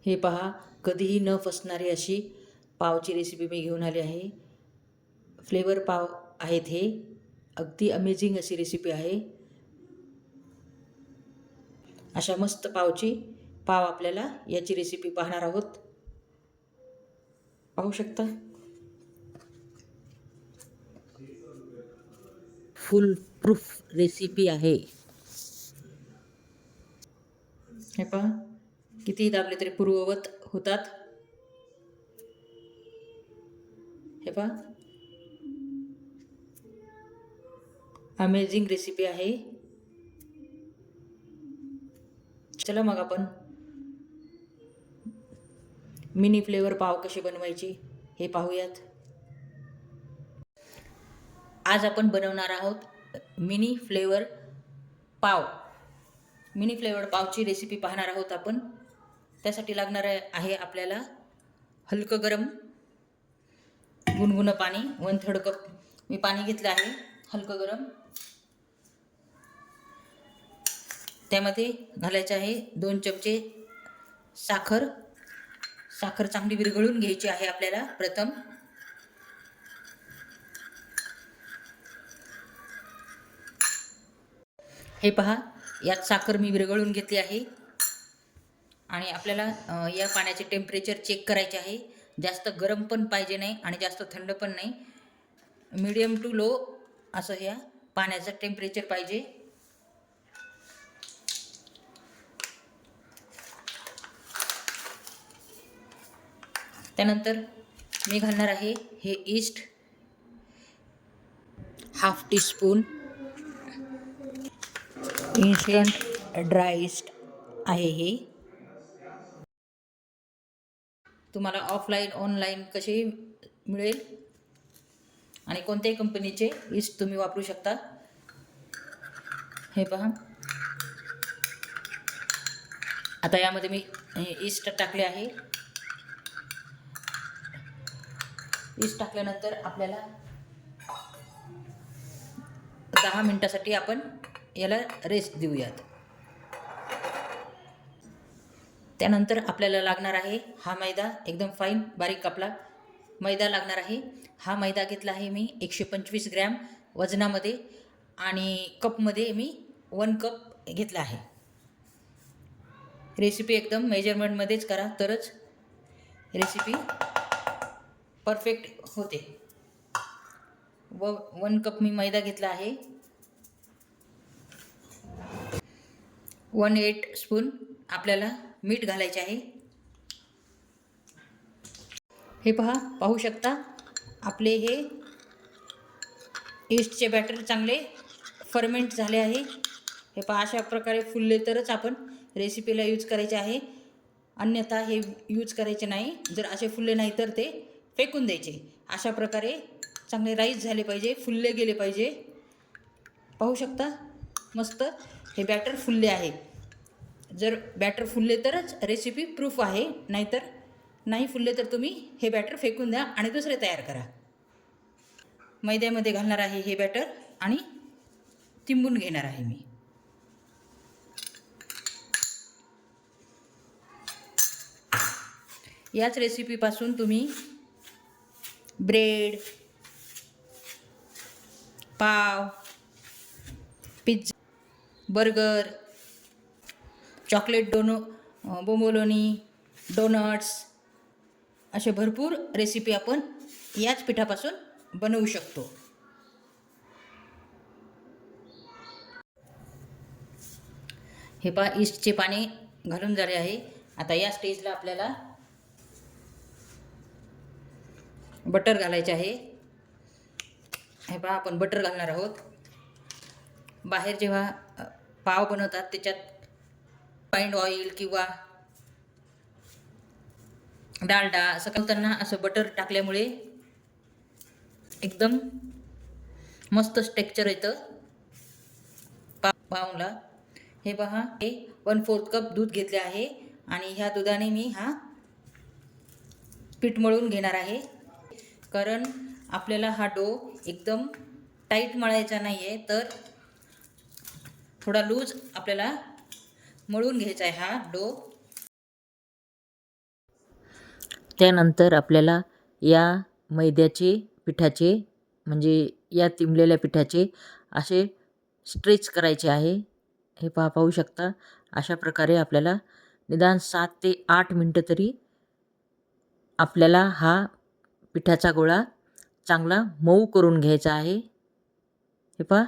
हे पहा, कधीही न फसणारी अशी पावची रेसिपी मी घेऊन आली आहे. फ्लेवर पाव आहेत हे. अगदी अमेझिंग अशी रेसिपी आहे. अशा मस्त पाव आपल्याला याची रेसिपी पाहणार आहोत. पाहू शकता, फुल प्रूफ रेसिपी आहे. हे पहा, कितीही दाबले तरी पूर्ववत होतात. हे पहा, अमेझिंग रेसिपी आहे. चला मग आपण मिनी फ्लेवर पाव कसे बनवायचे हे पाहूयात. आज आपण बनवणार आहोत मिनी फ्लेवर पाव. मिनी फ्लेवर पावची रेसिपी पाहणार आहोत आपण. त्यासाठी लागणार आहे आपल्याला हलकं गरम गुणगुणं पाणी. 1/3 कप मी पाणी घेतलं आहे हलकं गरम. त्यामध्ये घालायचे आहे 2 चमचे साखर. साखर चांगली विरघळून घ्यायची आहे आपल्याला प्रथम. हे पहा, यात साखर मी विरघळून घेतली आहे. आणि आपल्याला या पाण्याचे टेम्परेचर चेक करायचे आहे. जास्त गरम पण पाहिजे नाही आणि जास्त थंड पण नाही. मीडियम टू लो असं ह्या पाण्याचं टेम्परेचर पाहिजे. त्यानंतर मी घालणार आहे हे east, 1/2 teaspoon. Instant dry east आहे हे. तुम्हाला ऑफलाईन ऑनलाईन कसेही मिळेल आणि कोणत्याही कंपनीचे ईस्ट तुम्ही वापरू शकता. हे पहा, आता यामध्ये मी ईस्ट टाकले आहे. ईस्ट टाकल्यानंतर आपल्याला 10 मिनिटासाठी आपण याला रेस्ट देऊयात. त्यानंतर आपल्याला लागणार आहे हा मैदा, एकदम फाईन बारीक कापला मैदा लागणार आहे. हा मैदा घेतला आहे मी 125 ग्रॅम वजनामध्ये आणि कपमध्ये मी 1 कप घेतला आहे. रेसिपी एकदम मेजरमेंटमध्येच करा तरच रेसिपी परफेक्ट होते. 1 कप मी मैदा घेतला आहे. 1/8 स्पून आपल्याला मीठ घालायचे आहे. हे पहा, पाहू शकता आपले हे ईस्टचे बॅटर चांगले फर्मेंट झाले आहे. हे पहा, अशा प्रकारे फुलले तरच आपण रेसिपीला यूज करायचे आहे. अन्यथा हे यूज करायचे नाही. जर असे फुलले नाही तर ते फेकून द्यायचे. अशा प्रकारे चांगले राईस झाले पाहिजे, फुलले गेले पाहिजे. पाहू शकता मस्त हे बॅटर फुलले आहे. जर बॅटर फुलले तरच रेसिपी प्रूफ आहे, नाहीतर नाही फुलले तर तुम्ही हे बॅटर फेकून द्या आणि दुसरे तयार करा. मैद्यामध्ये घालणार आहे हे बॅटर आणि तिंबून घेणार आहे मी. याच रेसिपीपासून तुम्ही ब्रेड, पाव, पिझ्झा, बर्गर, चॉकलेट बोंबोलोनी, डोनट्स असे भरपूर रेसिपी आपण याच पिठापासून बनवू शकतो. हे पहा, ईस्टचे पाणी घालून झाले आहे. आता या स्टेजला आपल्याला बटर घालायचे आहे. हे पहा, आपण बटर घालणार आहोत. बाहेर जेव्हा पाव बनवतात त्याच्यात रिफाइंड ऑइल किंवा डालडा असं करताना असं बटर टाकल्यामुळे एकदम मस्त टेक्स्चर येतं पावला. हे पहा, हे 1/4 कप दूध घेतले आहे आणि ह्या दुधाने मी हा पीठ मळून घेणार आहे. कारण आपल्याला हा डो एकदम टाईट मळायचा नाही आहे, तर थोडा लूज आपल्याला मळून घ्यायचा आहे हा डो. त्यानंतर आपल्याला या मैद्याचे पिठाचे म्हणजे या तिंबलेल्या पिठाचे असे स्ट्रेच करायचे आहे. हे पाहू शकता. अशा प्रकारे आपल्याला निदान 7 ते 8 मिनटं तरी आपल्याला हा पिठाचा गोळा चांगला मऊ करून घ्यायचा आहे. हे पहा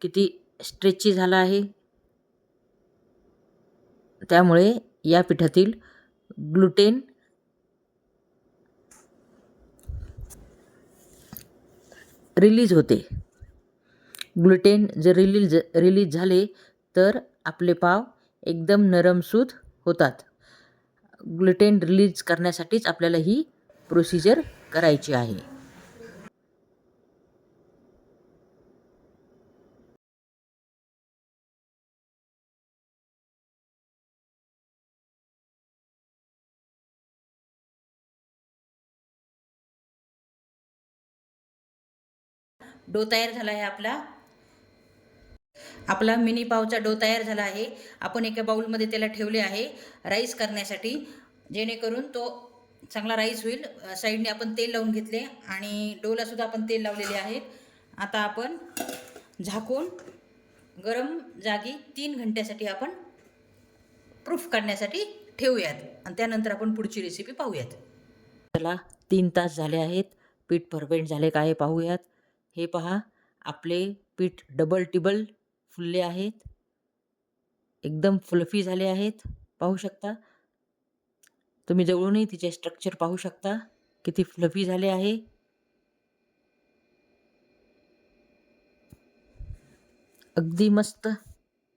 किती स्ट्रेची झाला आहे. त्यामुळे या पिठातील ग्लुटेन रिलीज होते. ग्लुटेन जर रिलीज झाले तर आपले पाव एकदम नरमसूत होतात. ग्लुटेन रिलीज करण्यासाठीच आपल्याला ही प्रोसिजर करायची आहे. डो तयार झाला आहे आपला मिनी पावचा डो तयार झाला आहे. आपण एका बाउलमध्ये त्याला ठेवले आहे राईस करण्यासाठी, जेणेकरून तो चांगला राईस होईल. साईडने आपण तेल लावून घेतले आणि डोला सुद्धा आपण तेल लावलेले आहेत. आता आपण झाकून गरम जागी 3 घंट्यासाठी आपण प्रूफ काढण्यासाठी ठेवूयात आणि त्यानंतर आपण पुढची रेसिपी पाहूयात. चला 3 तास झाले आहेत. पीठ परफेक्ट झाले का हे पाहूयात. हे पहा आपले पीठ डबल टिबल फुलले आहेत. एकदम फ्लफी झाले आहेत. पाहू शकता तुम्ही जवळूनही तिचे स्ट्रक्चर पाहू शकता किती फ्लफी झाले आहे. अगदी मस्त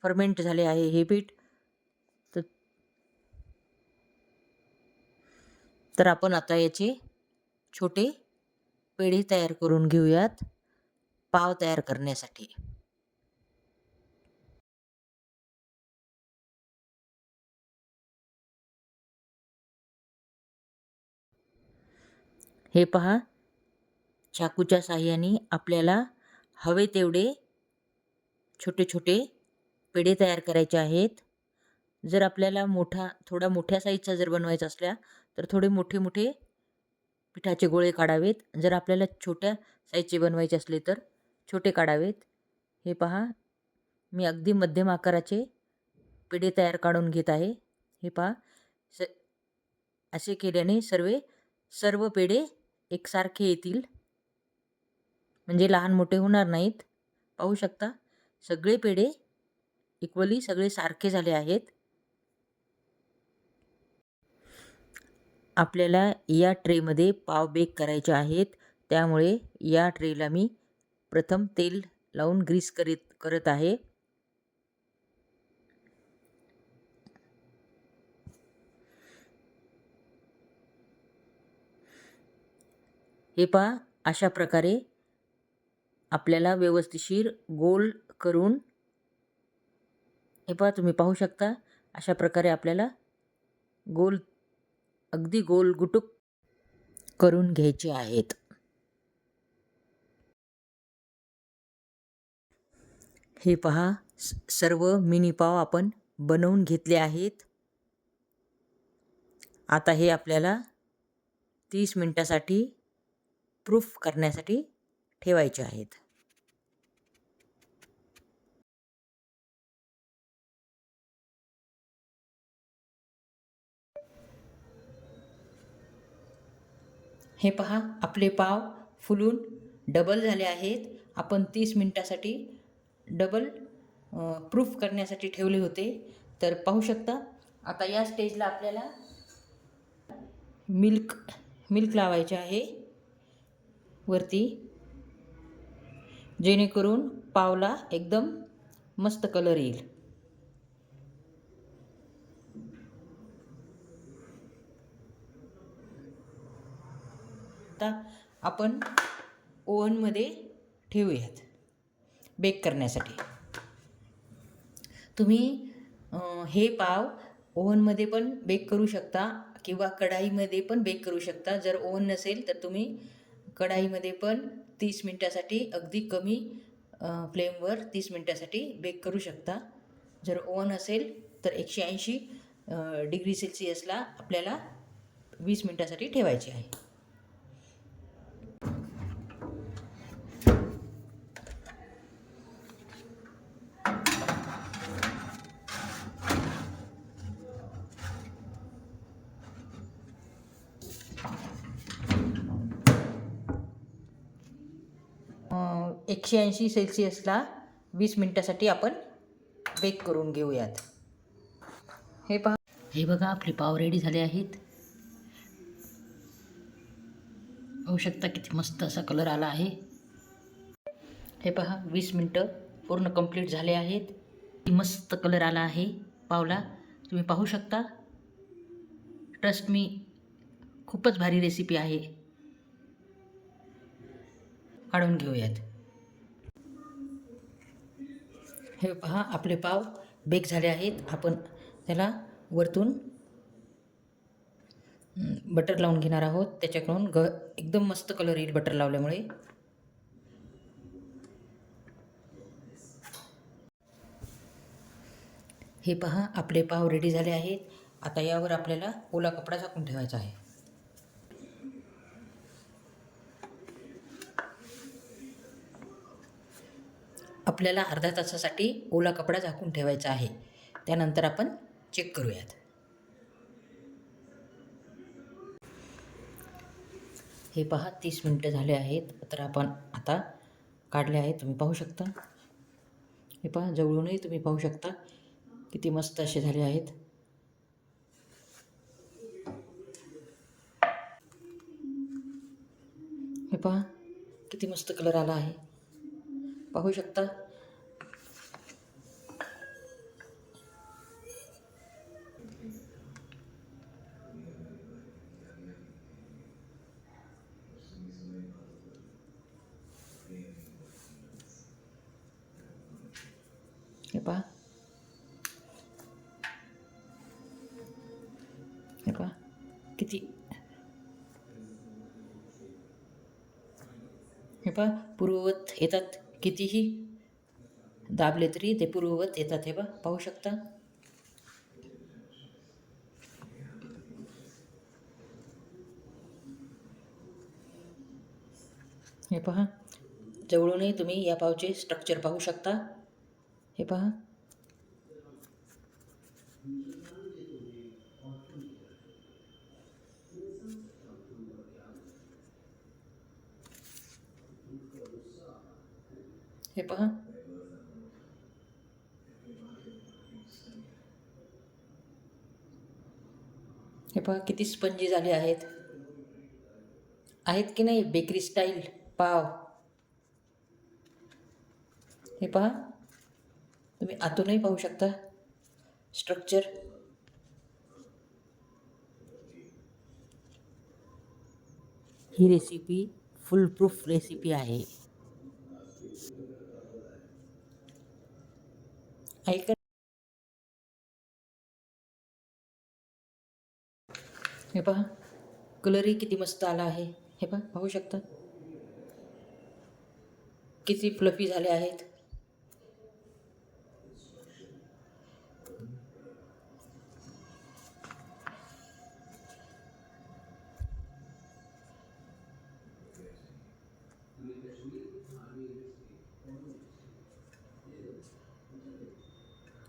फर्मेंट झाले आहे हे पीठ. तर आपण आता याचे छोटे पेढे तयार करून घेऊयात पाव तयार करण्यासाठी. हे पहा चाकूच्या साहाय्याने आपल्याला हवे तेवढे छोटे छोटे पेढे तयार करायचे आहेत. जर आपल्याला थोडा मोठ्या साईजचा जर बनवायचा असल्या तर थोडे मोठे मोठे पिठाचे गोळे काढावेत. जर आपल्याला छोट्या साईजचे बनवायचे असले तर छोटे काढावेत. हे पहा मी अगदी मध्यम आकाराचे पेढे तयार काढून घेत आहे. हे पहा असे केल्याने सर्व पेढे एकसारखे येतील, म्हणजे लहान मोठे होणार नाहीत. पाहू शकता सगळे पेढे इक्वली सगळे सारखे झाले आहेत. आपल्याला या ट्रेमध्ये पाव बेक करायचे आहेत. त्यामुळे या ट्रेला मी प्रथम तेल लावून ग्रीस करत आहे. हे पहा अशा प्रकारे आपल्याला व्यवस्थिशीर गोल करून, हे पहा तुम्ही पाहू शकता अशा प्रकारे आपल्याला अगदी गोल गुटुक करून घ्यायचे आहेत. हे पहा सर्व मिनी पाव आपण बनवून घेतले आहेत. आता हे आपल्याला 30 मिनिटासाठी प्रूफ करण्यासाठी ठेवायचे आहेत. हे पहा आपले पाव फुलून डबल झाले आहेत. आपण 30 मिनिटासाठी डबल प्रूफ करण्यासाठी ठेवले होते. तर पाहू शकता आता या स्टेजला आपल्याला मिल्क लावायचे आहे वरती, जेणेकरून पावला एकदम मस्त कलर येईल. आता आपण ओव्हनमध्ये ठेवूयात बेक करण्यासाठी. तुम्ही हे पाव ओव्हनमध्ये पण बेक करू शकता किंवा कढाईमध्ये पण बेक करू शकता. जर ओव्हन नसेल तर तुम्ही कढाईमध्ये पण 30 मिनिटासाठी अगदी कमी फ्लेमवर 30 मिनिटासाठी बेक करू शकता. जर ओव्हन असेल तर 180 डिग्री सेल्सिअसला आपल्याला 20 मिनटासाठी ठेवायची आहे. अ, 180 सेल्सिअसला 20 मिनटासाठी आपण बेक करून घेऊयात. हे पहा, हे बघा आपले पाव रेडी झाले आहेत. पाहू शकता किती मस्त असा कलर आला आहे. हे पहा 20 मिनटं पूर्ण कंप्लीट झाले आहेत. किती मस्त कलर आला आहे पावला, तुम्ही पाहू शकता. ट्रस्ट मी, खूपच भारी रेसिपी आहे. काढून घेऊयात. हे पहा आपले पाव बेक झाले आहेत. आपण त्याला वरतून बटर लावून घेणार आहोत. त्याच्याकडून एकदम मस्त कलर येईल बटर लावल्यामुळे. हे पहा आपले पाव रेडी झाले आहेत. आता यावर आपल्याला ओला कपडा झाकून ठेवायचा आहे. आपल्याला अर्ध्या तासासाठी ओला कपडा झाकून ठेवायचा आहे. त्यानंतर आपण चेक करूयात. हे पहा 30 मिनटं झाले आहेत. तर आपण आता काढले आहेत, तुम्ही पाहू शकता. हे पहा जवळूनही तुम्ही पाहू शकता किती मस्त असे झाले आहेत. हे पहा किती मस्त कलर आला आहे, पाहू शकता. हे पहा, हे पहा किती. हे पहा पूर्ववत येतात, कितीही दाबले तरी ते पूर्ववत येतात. हे पहा, पाहू शकता. हे पहा जवळूनही तुम्ही या पावचे स्ट्रक्चर पाहू शकता. हे पहा, हे पहा. हे पहा किती स्पंजी झाले आहेत. आहेत की नाही बेकरी स्टाईल पाव. हे पहा तुम्ही आतूनही पाहू शकता स्ट्रक्चर. ही रेसिपी फुल प्रूफ रेसिपी आहे. ऐका, हे पहा कलरही किती मस्त आला आहे. हे पहा, पाहू शकता किती फ्लफी झाले आहेत.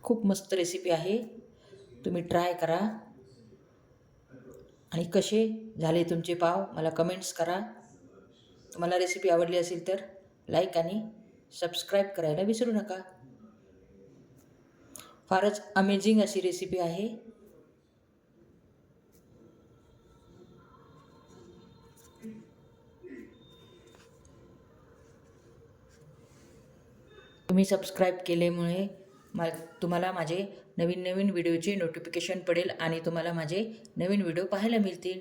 खूप मस्त रेसिपी आहे, तुम्ही ट्राय करा. आणि कसे झाले तुमचे पाव मला कमेंट्स करा. तुम्हाला रेसिपी आवडली असेल तर लाईक आणि सबस्क्राईब करायला विसरू नका. फारच अमेझिंग अशी रेसिपी आहे. तुम्ही सबस्क्राईब केल्यामुळे तुम्हाला माझे नवीन नवीन व्हिडिओचे नोटिफिकेशन पडेल आणि तुम्हाला माझे नवीन व्हिडिओ पाहायला मिळतील.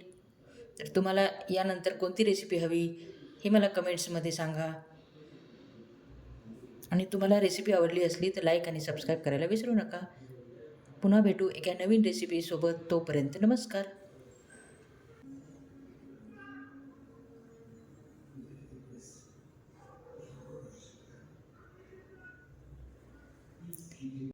तर तुम्हाला यानंतर कोणती रेसिपी हवी हे मला कमेंट्समध्ये सांगा. आणि तुम्हाला रेसिपी आवडली असली तर लाईक आणि सबस्क्राईब करायला विसरू नका. पुन्हा भेटू एका नवीन रेसिपीसोबत. तोपर्यंत नमस्कार.